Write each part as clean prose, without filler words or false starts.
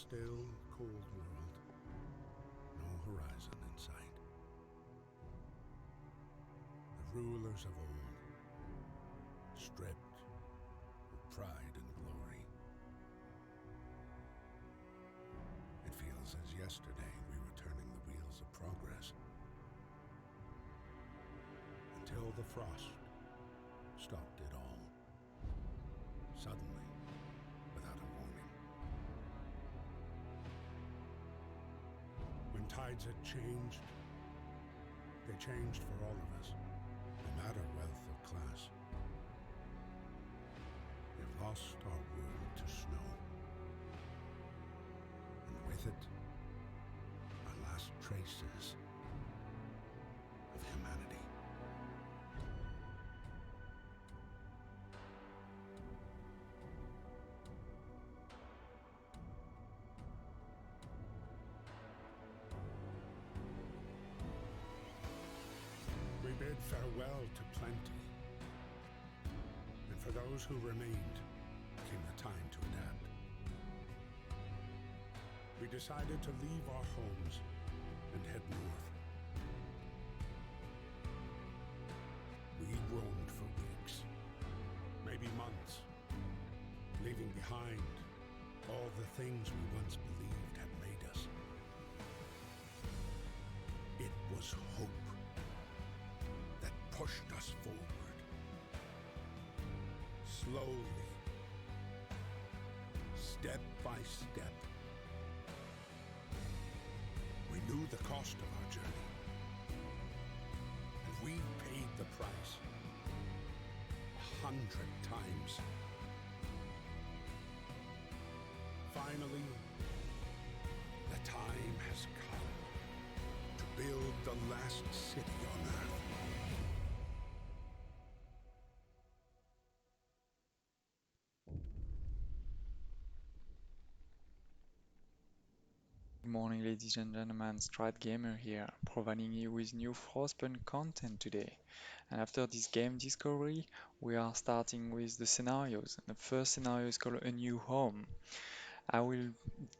still, cold world, no horizon in sight. The rulers of old, stripped of pride and glory. It feels as yesterday we were turning the wheels of progress, until the frost stopped it all, suddenly, without a warning. When tides had changed, they changed for all of us, no matter wealth or class. We've lost our world to snow, and with it, our last traces of humanity. We bid farewell to plenty, and for those who remained came the time to adapt. We decided to leave our homes and head north. We roamed for weeks, maybe months, leaving behind all the things we once believed had made us. It was hope that pushed us forward. Slowly, step by step, we knew the cost of our journey, and we paid the price 100 times. Finally, the time has come to build the last city on Earth. Good morning, ladies and gentlemen, Strat Gamer here, providing you with new Frostpunk content today. And after this game discovery, we are starting with the scenarios. The first scenario is called A New Home.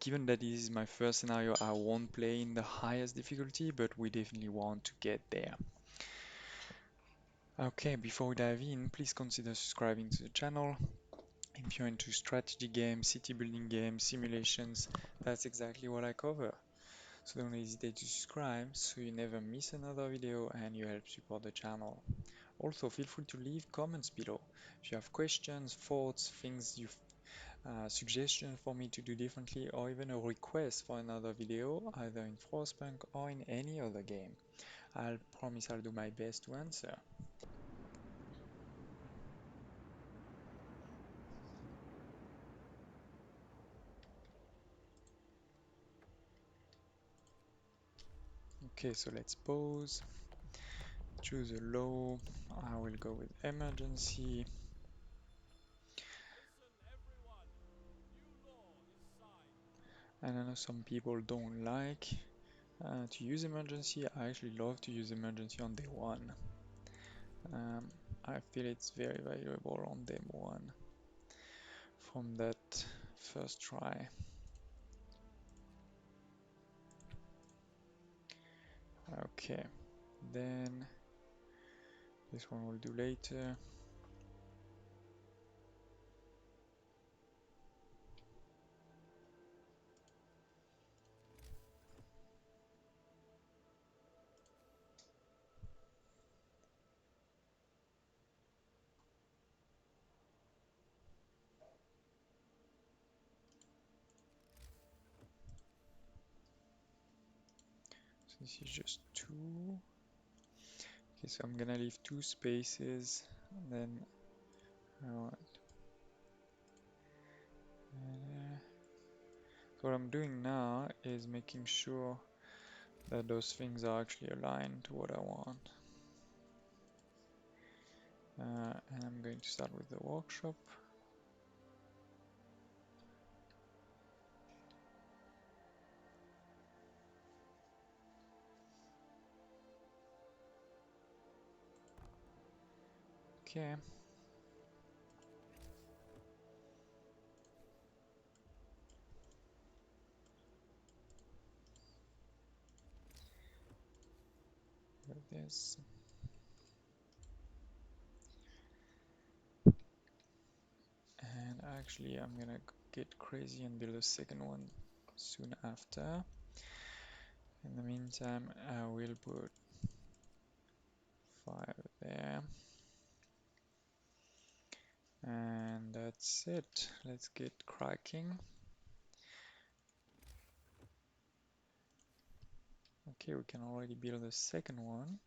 Given that this is my first scenario, I won't play in the highest difficulty, but we definitely want to get there. Okay, before we dive in, please consider subscribing to the channel. If you're into strategy games, city building games, simulations, that's exactly what I cover. So don't hesitate to subscribe so you never miss another video and you help support the channel. Also feel free to leave comments below. If you have questions, thoughts, suggestions for me to do differently, or even a request for another video either in Frostpunk or in any other game. I'll promise I'll do my best to answer. Okay, so let's pause. Choose a low. I will go with emergency. And I know some people don't like to use emergency. I actually love to use emergency on day one. I feel it's very valuable on day one from that first try. Okay, then this one we'll do later. So this is just 2. Okay, so I'm gonna leave 2 spaces and then so what I'm doing now is making sure that those things are actually aligned to what I want. And I'm going to start with the workshop. Okay. this. And actually, I'm gonna get crazy and build a second one soon after. In the meantime, I will put 5 there. And that's it. Let's get cracking. Okay, we can already build a second one.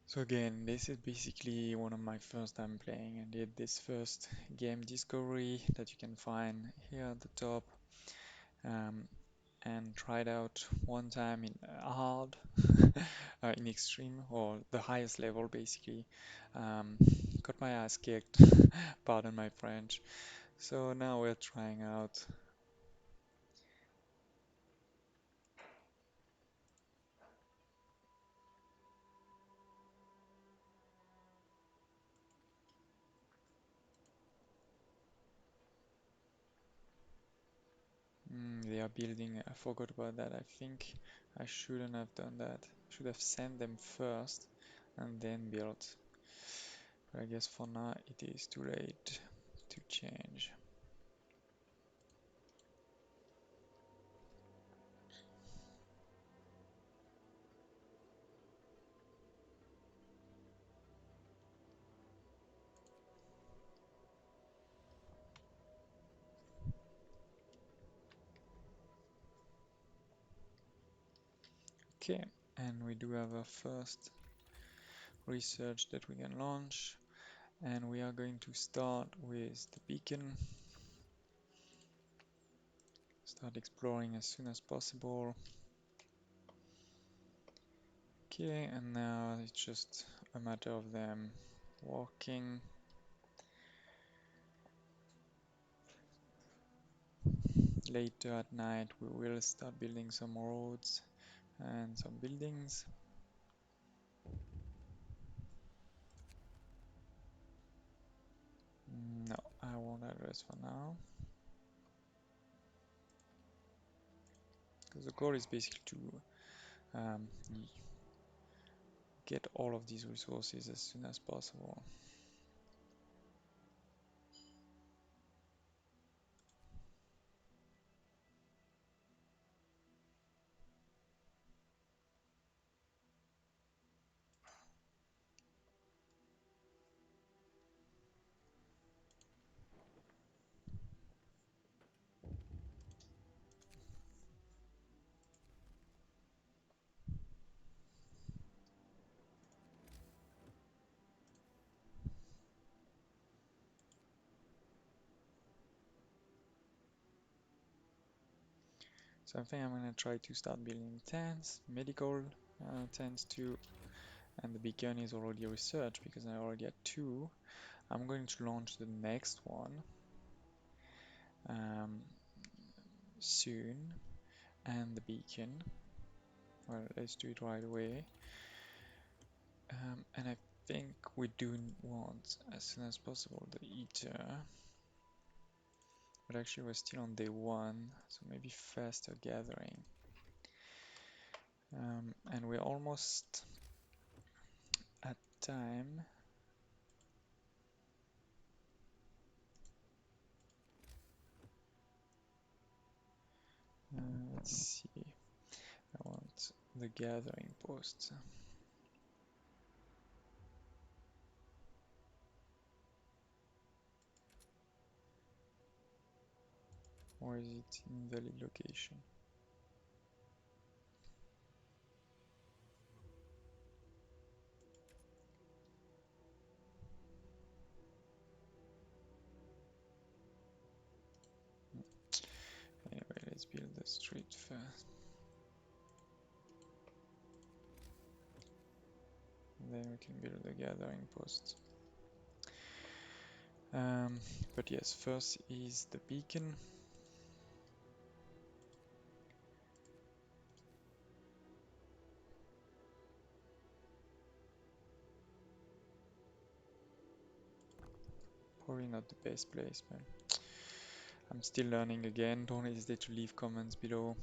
So again, this is basically one of my first time playing. I did this first game discovery that you can find here at the top, and tried out one time in hard, in extreme, or the highest level basically. Um, got my ass kicked, pardon my French. So now we're trying out. They are building. I forgot about that. I think I shouldn't have done that. Should have sent them first and then built. But I guess for now it is too late to change. Okay, and we do have a first research that we can launch, and we are going to start with the beacon. Start exploring as soon as possible. Okay, and now it's just a matter of them walking. Later at night we will start building some roads and some buildings. No, I won't address for now. Because the goal is basically to get all of these resources as soon as possible. So I think I'm gonna try to start building tents, medical tents too, and the beacon is already researched because I already had 2. I'm going to launch the next one soon, and the beacon. Well, let's do it right away. And I think we do want, as soon as possible, the eater. But actually we're still on day 1, so maybe faster gathering. And we're almost at time. Let's see. I want the gathering post. Or is it invalid location? Anyway, let's build the street first. Then we can build the gathering post. But yes, first is the beacon. Probably not the best place, but I'm still learning again. Don't hesitate to leave comments below.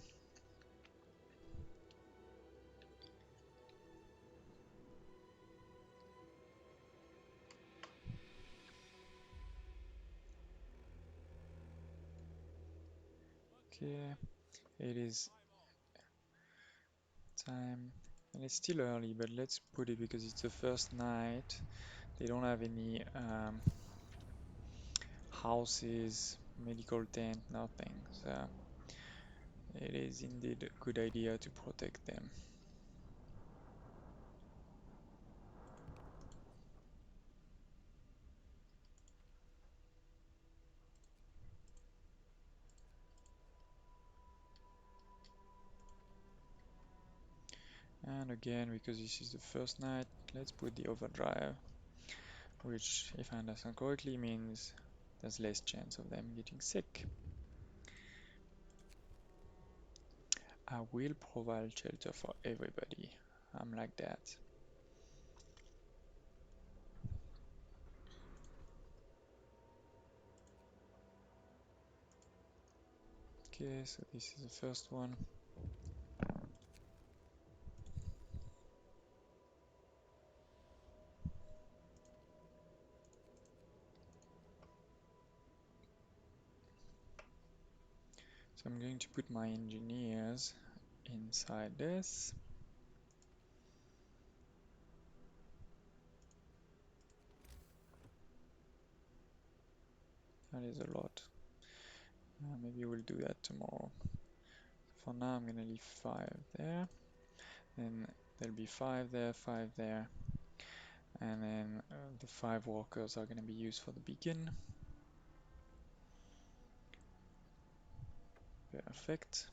Okay, it is time, and it's still early, but let's put it because it's the first night. They don't have any houses, medical tent, nothing. So it is indeed a good idea to protect them. And again, because this is the first night, let's put the overdrive, which, if I understand correctly, means there's less chance of them getting sick. I will provide shelter for everybody. I'm like that. Okay, so this is the first one. So I'm going to put my engineers inside this. That is a lot. Maybe we'll do that tomorrow. For now, I'm gonna leave 5 there. Then there'll be 5 there, 5 there. And then the 5 workers are gonna be used for the beacon. Perfect.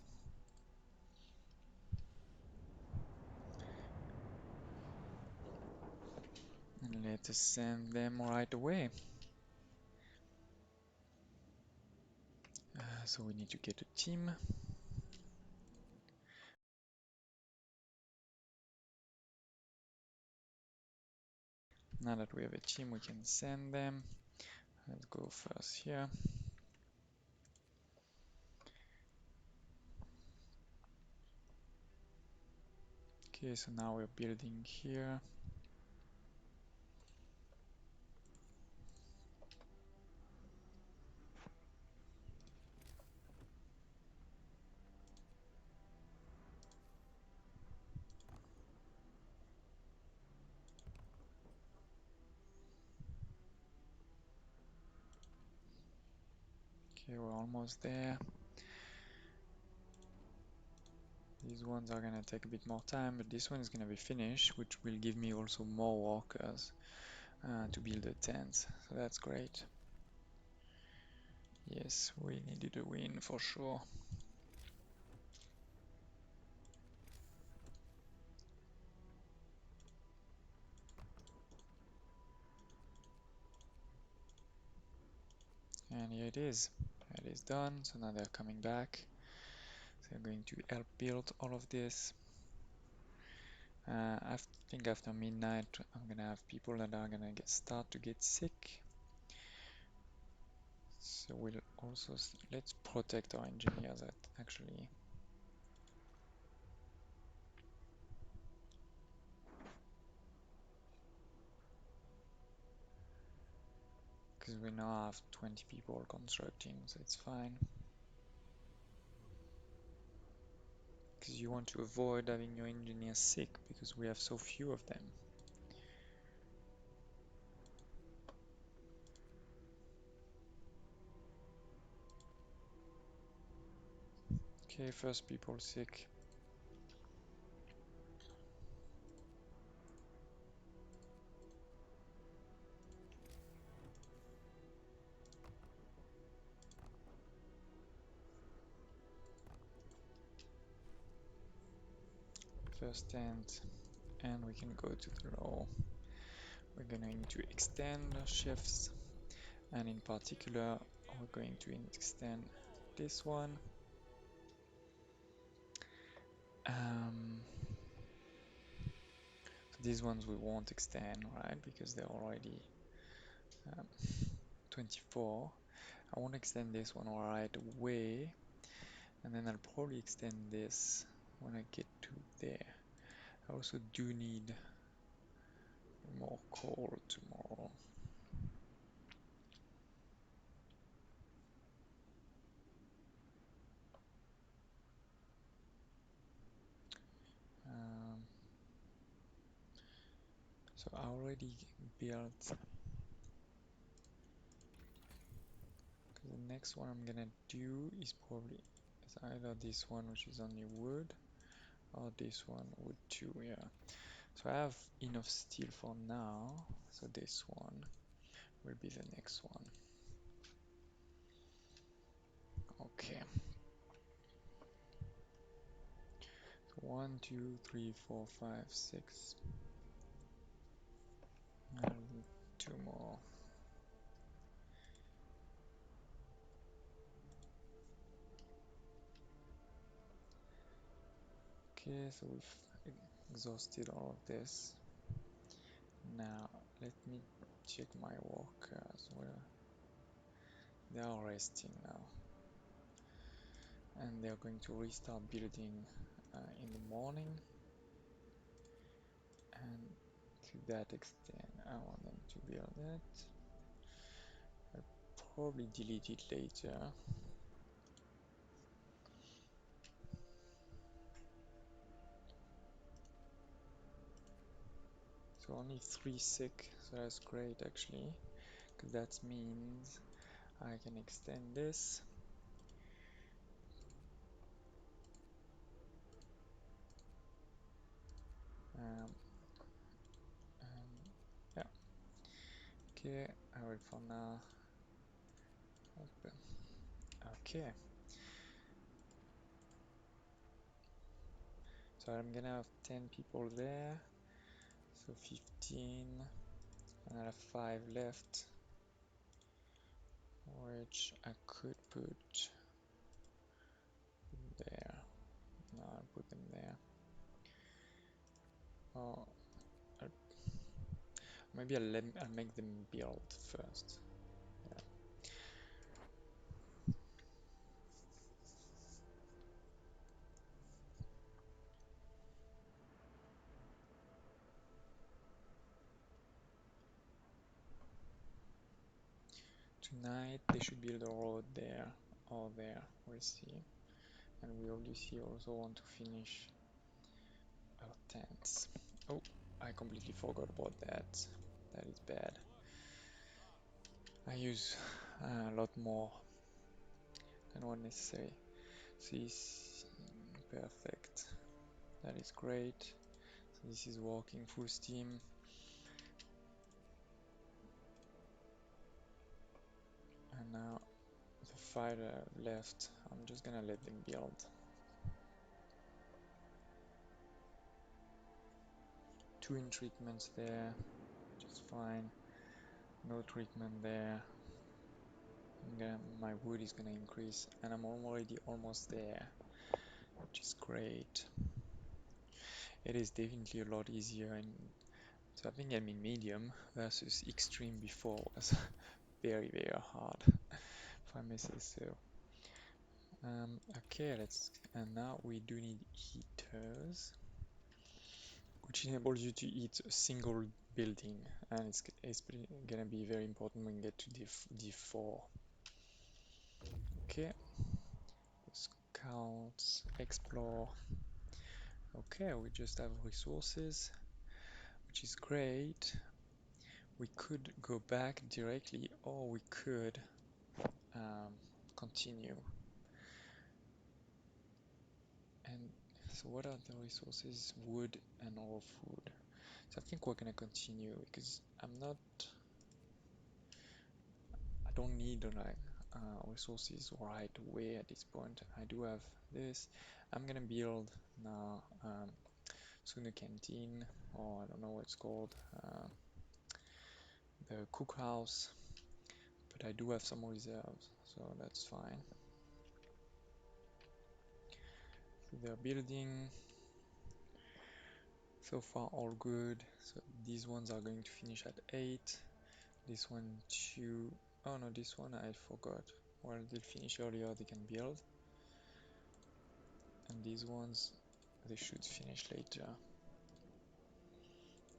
And let us send them right away. So we need to get a team. Now that we have a team, we can send them. Let's go first here. Okay, so now we're building here. Okay, we're almost there. These ones are gonna take a bit more time, but this one is gonna be finished, which will give me also more workers to build the tents. So that's great. Yes, we needed a win for sure. And here it is. It is done. So now they're coming back. So they're going to help build all of this. I think after midnight, I'm gonna have people that are gonna start to get sick. So we'll also let's protect our engineers actually. Because we now have 20 people constructing, so it's fine. Because you want to avoid having your engineers sick because we have so few of them. Okay, first people sick. First tent, and we can go to the row. We're going to extend shifts, and in particular, we're going to extend this one. So these ones we won't extend, right? Because they're already 24. I won't extend this one right away, and then I'll probably extend this when I get to there. I also do need more coal tomorrow. So I already built, because the next one I'm gonna do is probably either this one, which is only wood, or this one, wood too, yeah. So I have enough steel for now, so this one will be the next one. Okay. So 1, 2, 3, 4, 5, 6. And 2 more. Okay, so we've exhausted all of this. Now let me check my workers. Well, they are resting now, and they are going to restart building in the morning. And to that extent, I want them to build it. I'll probably delete it later. So only 3 sick, so that's great actually, because that means I can extend this. Um, yeah, okay, I will for now open. Okay, so I'm gonna have 10 people there, so 15, and I have 5 left, which I could put there. No, I'll put them there. Oh, I'll, maybe I'll make them build first. Yeah. Tonight they should build a road there or there, we'll see. And we obviously also want to finish our tents. Oh, I completely forgot about that. That is bad. I use a lot more than what necessary. This, perfect. That is great. So this is working full steam. And now the 5 left, I'm just gonna let them build. 2 in treatments there, which is fine. No treatment there. My wood is gonna increase, and I'm already almost there, which is great. It is definitely a lot easier, and so I think I'm in medium versus extreme before was very hard, if I may say so. Okay, and now we do need heaters, which enables you to heat a single building, and it's gonna be very important when we get to D4. Okay, scouts, explore. Okay, we just have resources, which is great. We could go back directly, or we could continue. And so what are the resources? Wood and all food. So I think we're gonna continue because I don't need like resources right away at this point. I do have this. I'm gonna build now soon a canteen, or I don't know what it's called, the cookhouse, but I do have some reserves, so that's fine. So they're building. So far all good. So these ones are going to finish at 8. This one 2. Oh no, this one I forgot. Well, they'll finish earlier, they can build. And these ones, they should finish later.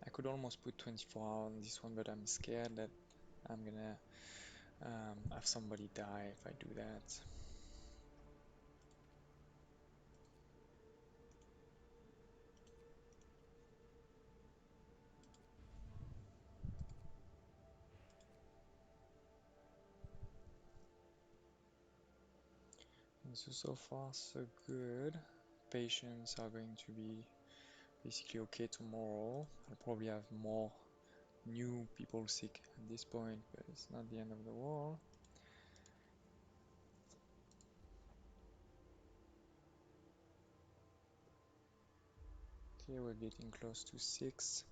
I could almost put 24 hours on this one, but I'm scared that I'm gonna have somebody die if I do that. And so far so good. Patients are going to be basically okay tomorrow. I'll probably have more new people sick at this point, but it's not the end of the world. Okay, we're getting close to 6.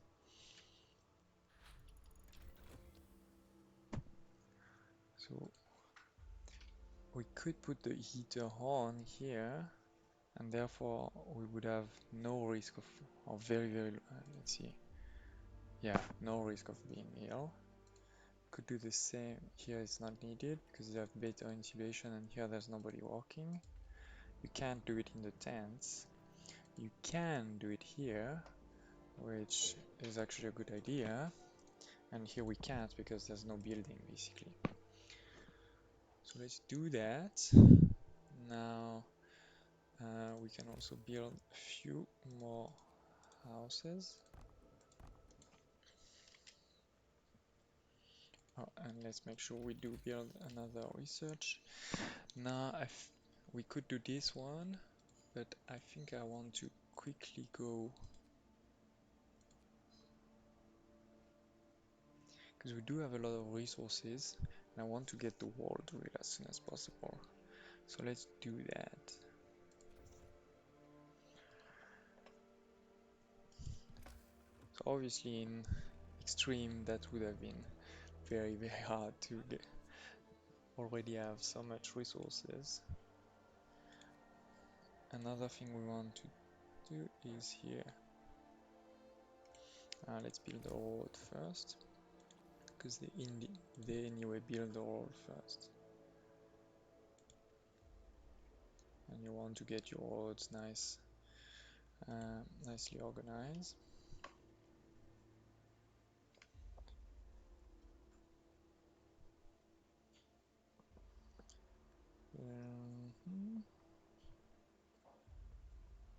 So we could put the heater on here, and therefore we would have no risk of very, let's see, yeah, no risk of being ill. Could do the same here, it's not needed because you have better insulation, and here there's nobody walking. You can't do it in the tents. You can do it here, which is actually a good idea, and here we can't because there's no building basically. So let's do that. Now we can also build a few more houses. Oh, and let's make sure we do build another research. Now we could do this one, but I think I want to quickly go, because we do have a lot of resources and I want to get the wall drilled as soon as possible. So let's do that. So obviously in extreme that would have been very hard to get. Already have so much resources. Another thing we want to do is here. Let's build the road first, because they anyway build the road first. And you want to get your roads nicely organized.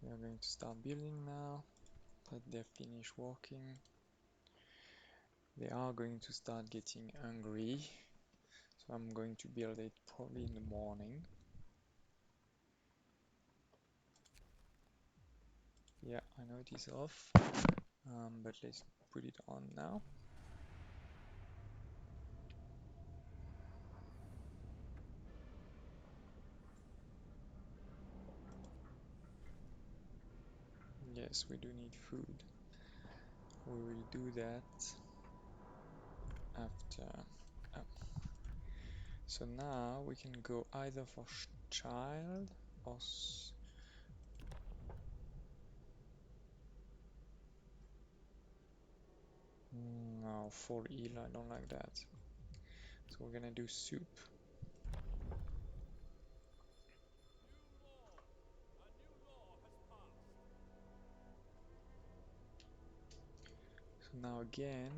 We are going to start building now. Let them finish working. They are going to start getting hungry, so I'm going to build it probably in the morning. Yeah, I know it is off, but let's put it on now. Yes, we do need food. We will do that after. So now we can go either for child or no, for eel, I don't like that. So we're gonna do soup. So now again,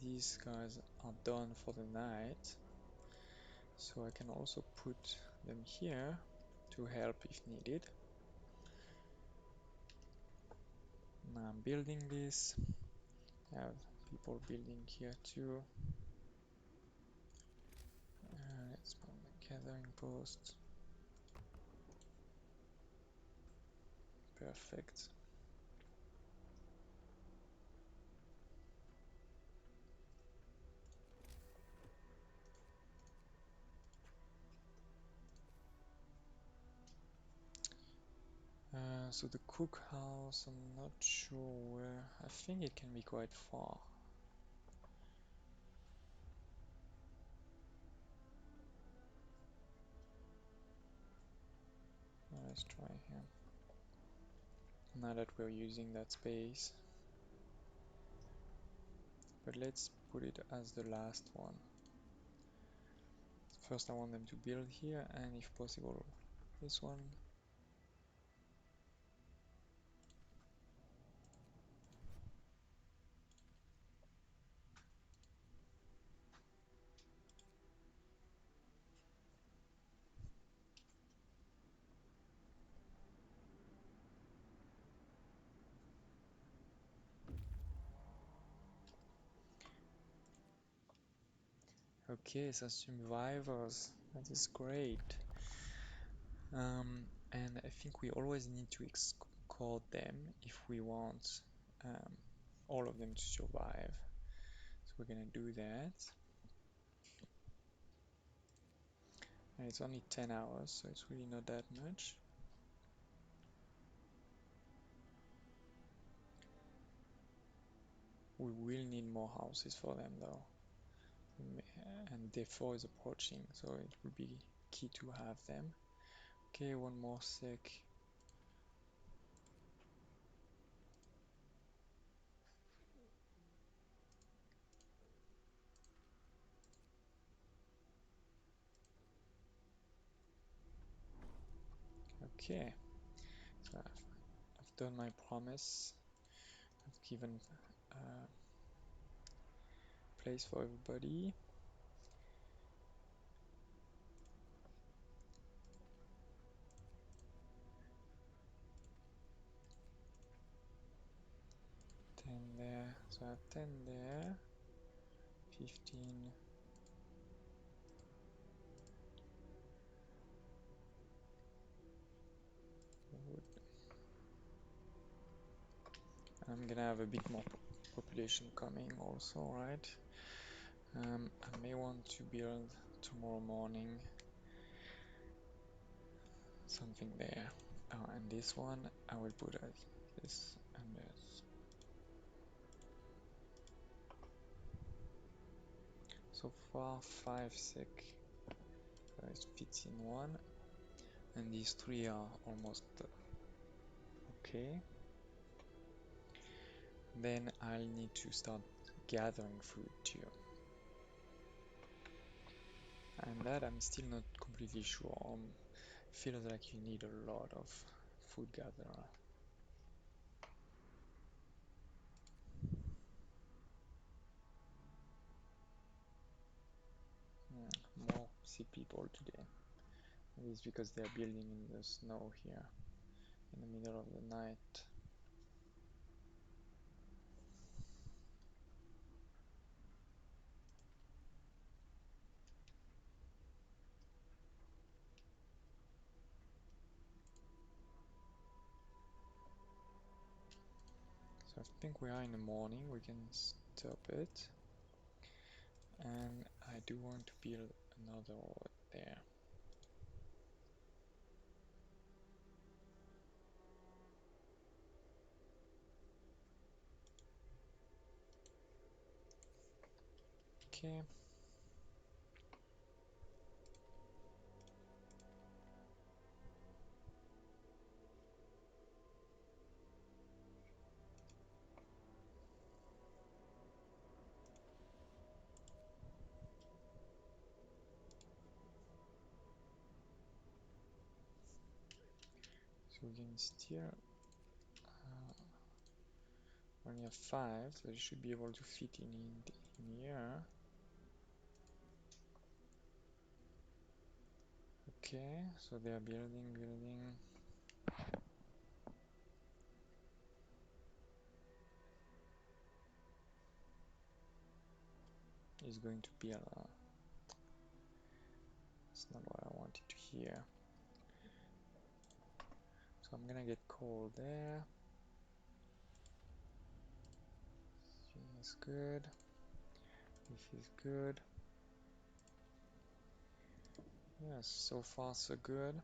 these guys are done for the night. So I can also put them here to help if needed. Now I'm building this. I have people building here too. Let's put the gathering post. Perfect. So the cookhouse, I'm not sure where. I think it can be quite far. Let's try here. Now that we're using that space. But let's put it as the last one. First I want them to build here, and if possible this one. Okay, so survivors, that is great. And I think we always need to escort them if we want all of them to survive. So we're gonna do that. And it's only 10 hours, so it's really not that much. We will need more houses for them though. And day 4 is approaching, so it will be key to have them. Okay, one more sec. Okay, so I've done my promise. I've given place for everybody. There, so I have 10 there, 15. Wood. I'm gonna have a bit more population coming also, right? I may want to build tomorrow morning something there. And this one I will put as this and this. So far 5 sec, so it fits in one, and these 3 are almost okay. Then I'll need to start gathering food too. And that I'm still not completely sure. Feels like you need a lot of food gatherer. More sick people today. Maybe it's because they are building in the snow here in the middle of the night. So I think we are in the morning, we can stop it. And I do want to build another road there. Okay. So we can steer. We only have 5, so you should be able to fit in here. Okay, so they are building. Is going to build. That's not what I wanted to hear. So I'm gonna get coal there. This is good. This is good. Yes, so far so good.